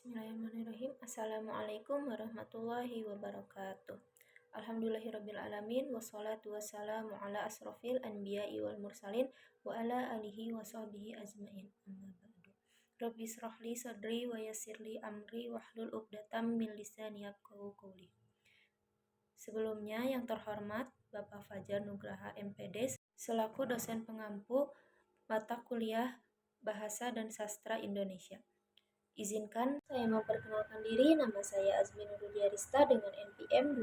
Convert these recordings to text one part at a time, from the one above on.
Bismillahirrahmanirrahim. Assalamualaikum warahmatullahi wabarakatuh. Alhamdulillahirabbil alamin wassalatu wassalamu ala asrofil anbiya'i wal mursalin wa ala alihi wa sahbihi ajmain. Amma ba'du. Rabbi shrah li sadri wa yassir li amri wahlul 'uqdatam min lisani yafqahu qawli. Sebelumnya yang terhormat Bapak Fajar Nugraha MPD selaku dosen pengampu mata kuliah Bahasa dan Sastra Indonesia. Izinkan saya memperkenalkan diri. Nama saya Azmi Nurul Diarista dengan NPM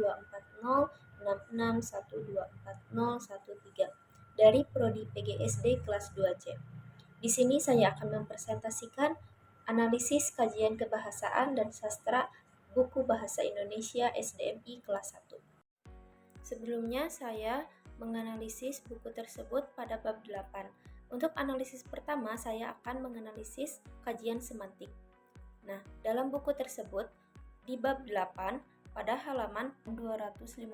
24066124013 dari Prodi PGSD kelas 2C. Di sini saya akan mempresentasikan analisis kajian kebahasaan dan sastra buku Bahasa Indonesia SDMI kelas 1. Sebelumnya saya menganalisis buku tersebut pada bab 8. Untuk analisis pertama, saya akan menganalisis kajian semantik. Nah, dalam buku tersebut, di bab 8, pada halaman 252,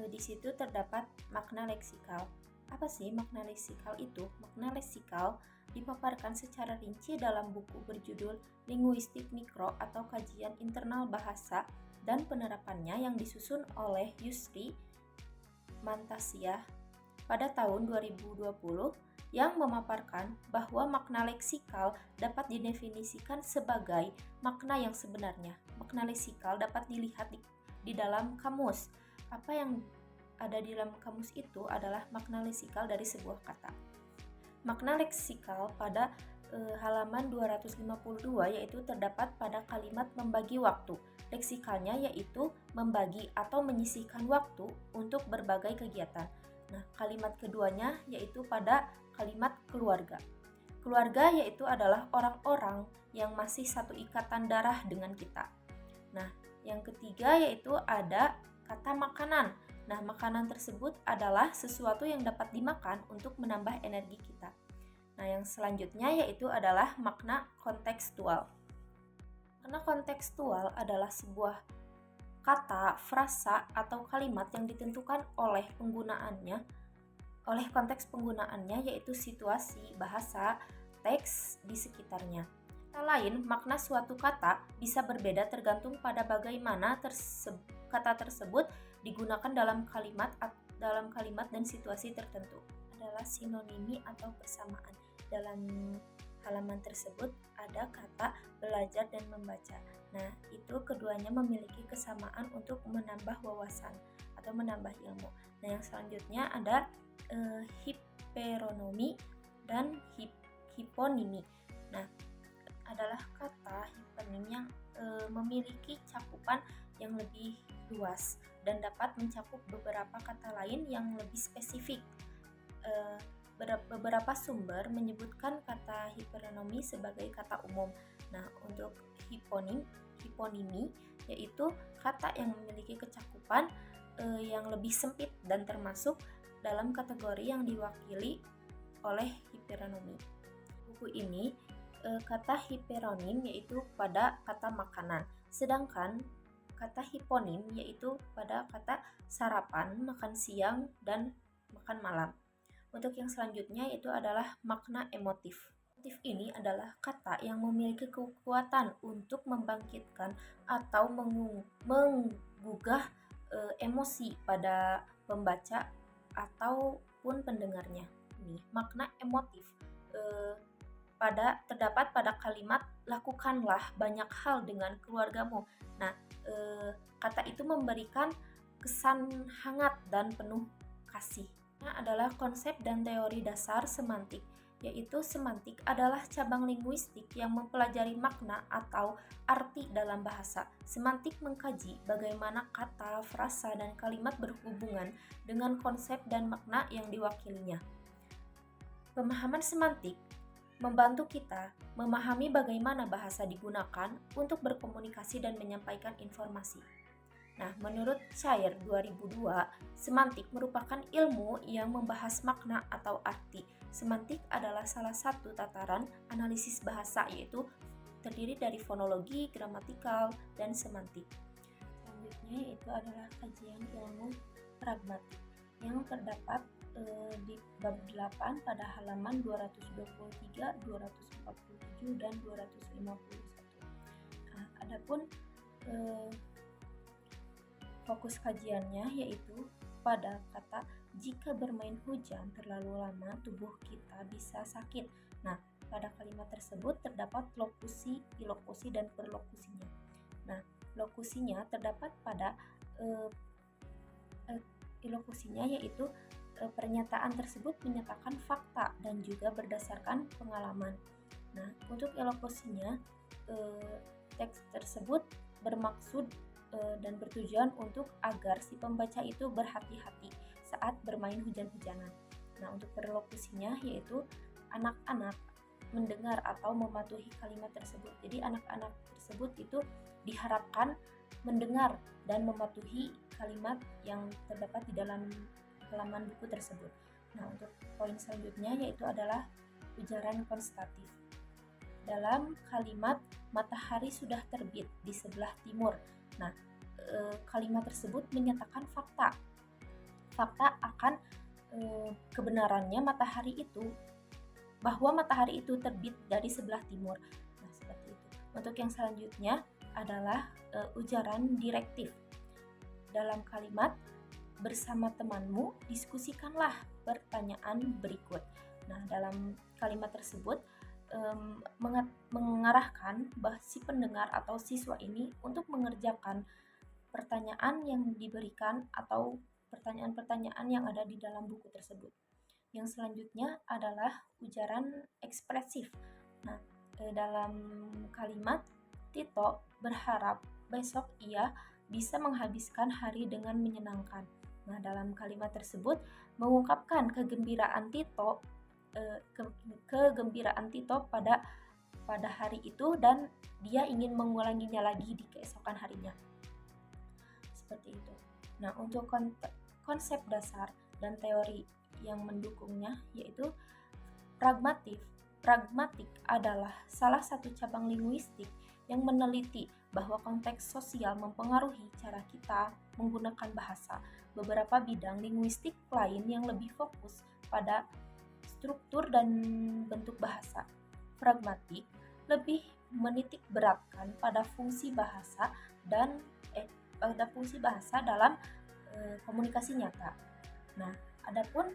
di situ terdapat makna leksikal. Apa sih makna leksikal itu? Makna leksikal dipaparkan secara rinci dalam buku berjudul Linguistik Mikro atau Kajian Internal Bahasa dan Penerapannya yang disusun oleh Yusri Mantasya pada tahun 2020 yang memaparkan bahwa makna leksikal dapat didefinisikan sebagai makna yang sebenarnya. Makna leksikal dapat dilihat di dalam kamus. Apa yang ada di dalam kamus itu adalah makna leksikal dari sebuah kata. Makna leksikal pada halaman 252 yaitu terdapat pada kalimat membagi waktu. Leksikalnya yaitu membagi atau menyisihkan waktu untuk berbagai kegiatan. Nah, kalimat keduanya yaitu pada kalimat keluarga. Keluarga yaitu adalah orang-orang yang masih satu ikatan darah dengan kita. Nah, yang ketiga yaitu ada kata makanan. Nah, makanan tersebut adalah sesuatu yang dapat dimakan untuk menambah energi kita. Nah, yang selanjutnya yaitu adalah makna kontekstual. Makna kontekstual adalah sebuah kata, frasa, atau kalimat yang ditentukan oleh penggunaannya, oleh konteks penggunaannya yaitu situasi, bahasa, teks di sekitarnya. Kata lain, makna suatu kata bisa berbeda tergantung pada bagaimana kata tersebut digunakan dalam kalimat dan situasi tertentu. Adalah sinonimi atau persamaan. Dalam halaman tersebut ada kata belajar dan membaca. Nah, itu keduanya memiliki kesamaan untuk menambah wawasan atau menambah ilmu. Nah, yang selanjutnya ada hiperonomi dan hiponimi. Nah, adalah kata hiponim yang memiliki cakupan yang lebih luas dan dapat mencakup beberapa kata lain yang lebih spesifik. Beberapa sumber menyebutkan kata hiperonomi sebagai kata umum. Nah, untuk hiponimi yaitu kata yang memiliki kecakupan yang lebih sempit dan termasuk dalam kategori yang diwakili oleh hiperonomi. Buku ini kata hiperonim yaitu pada kata makanan, sedangkan kata hiponim yaitu pada kata sarapan, makan siang, dan makan malam. Untuk yang selanjutnya itu adalah makna emotif. Emotif ini adalah kata yang memiliki kekuatan untuk membangkitkan atau menggugah emosi pada pembaca ataupun pendengarnya. Ini makna emotif terdapat pada kalimat lakukanlah banyak hal dengan keluargamu. Nah, kata itu memberikan kesan hangat dan penuh kasih. Adalah konsep dan teori dasar semantik, yaitu semantik adalah cabang linguistik yang mempelajari makna atau arti dalam bahasa. Semantik mengkaji bagaimana kata, frasa, dan kalimat berhubungan dengan konsep dan makna yang diwakilinya. Pemahaman semantik membantu kita memahami bagaimana bahasa digunakan untuk berkomunikasi dan menyampaikan informasi. Nah, menurut Shire 2002, semantik merupakan ilmu yang membahas makna atau arti. Semantik adalah salah satu tataran analisis bahasa, yaitu terdiri dari fonologi, gramatikal, dan semantik. Selanjutnya itu adalah kajian ilmu pragmatik yang terdapat di bab 8 pada halaman 223, 247, dan 251. Adapun fokus kajiannya yaitu pada kata jika bermain hujan terlalu lama tubuh kita bisa sakit. Nah, pada kalimat tersebut terdapat lokusi, ilokusi, dan perlokusinya. Nah, lokusinya terdapat pada ilokusinya yaitu pernyataan tersebut menyatakan fakta dan juga berdasarkan pengalaman. Nah, untuk ilokusinya teks tersebut bermaksud dan bertujuan untuk agar si pembaca itu berhati-hati saat bermain hujan-hujanan. Nah, untuk perlokusinya yaitu anak-anak mendengar atau mematuhi kalimat tersebut. Jadi anak-anak tersebut itu diharapkan mendengar dan mematuhi kalimat yang terdapat di dalam halaman buku tersebut. Nah, untuk poin selanjutnya yaitu adalah ujaran konstatif. Dalam kalimat matahari sudah terbit di sebelah timur. Nah, kalimat tersebut menyatakan fakta akan kebenarannya bahwa matahari itu terbit dari sebelah timur. Nah, seperti itu. Untuk yang selanjutnya adalah ujaran direktif. Dalam kalimat bersama temanmu diskusikanlah pertanyaan berikut. Nah, dalam kalimat tersebut mengarahkan si pendengar atau siswa ini untuk mengerjakan pertanyaan yang diberikan atau pertanyaan-pertanyaan yang ada di dalam buku tersebut. Yang selanjutnya adalah ujaran ekspresif. Nah, dalam kalimat Tito berharap besok ia bisa menghabiskan hari dengan menyenangkan. Nah, dalam kalimat tersebut mengungkapkan kegembiraan Tito pada hari itu dan dia ingin mengulanginya lagi di keesokan harinya. Seperti itu. Nah, untuk konsep dasar dan teori yang mendukungnya yaitu pragmatik adalah salah satu cabang linguistik yang meneliti bahwa konteks sosial mempengaruhi cara kita menggunakan bahasa. Beberapa bidang linguistik lain yang lebih fokus pada struktur dan bentuk bahasa. Pragmatik lebih menitik beratkan pada fungsi bahasa dalam komunikasi nyata. Nah, adapun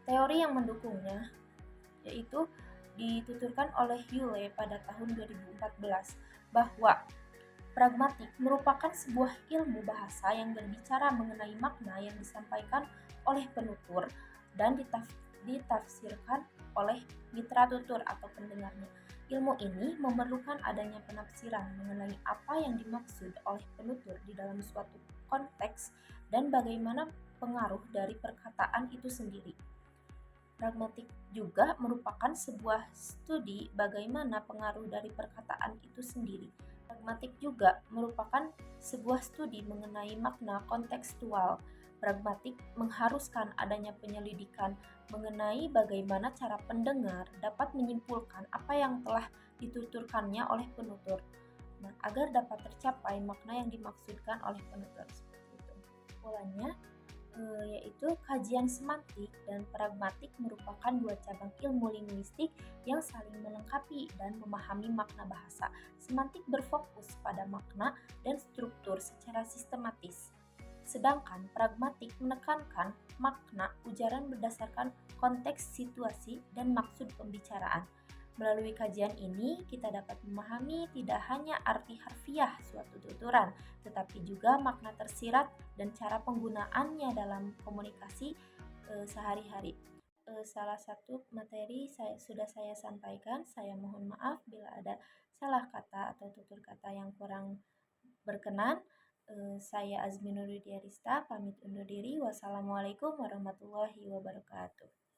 teori yang mendukungnya yaitu dituturkan oleh Yule pada tahun 2014 bahwa pragmatik merupakan sebuah ilmu bahasa yang berbicara mengenai makna yang disampaikan oleh penutur dan ditafsirkan oleh mitra tutur atau pendengarnya. Ilmu ini memerlukan adanya penafsiran mengenai apa yang dimaksud oleh penutur di dalam suatu konteks dan bagaimana pengaruh dari perkataan itu sendiri. Pragmatik juga merupakan sebuah studi bagaimana pengaruh dari perkataan itu sendiri. Pragmatik juga merupakan sebuah studi mengenai makna kontekstual. Pragmatik mengharuskan adanya penyelidikan mengenai bagaimana cara pendengar dapat menyimpulkan apa yang telah dituturkannya oleh penutur. Nah, agar dapat tercapai makna yang dimaksudkan oleh penutur seperti itu. Polanya yaitu kajian semantik dan pragmatik merupakan dua cabang ilmu linguistik yang saling melengkapi dan memahami makna bahasa. Semantik berfokus pada makna dan struktur secara sistematis, sedangkan pragmatik menekankan makna ujaran berdasarkan konteks situasi dan maksud pembicaraan. Melalui kajian ini, kita dapat memahami tidak hanya arti harfiah suatu tuturan, tetapi juga makna tersirat dan cara penggunaannya dalam komunikasi sehari-hari. Salah satu materi sudah saya sampaikan, saya mohon maaf bila ada salah kata atau tutur kata yang kurang berkenan. Saya Azmi Nurudiarista, pamit undur diri. Wassalamualaikum warahmatullahi wabarakatuh.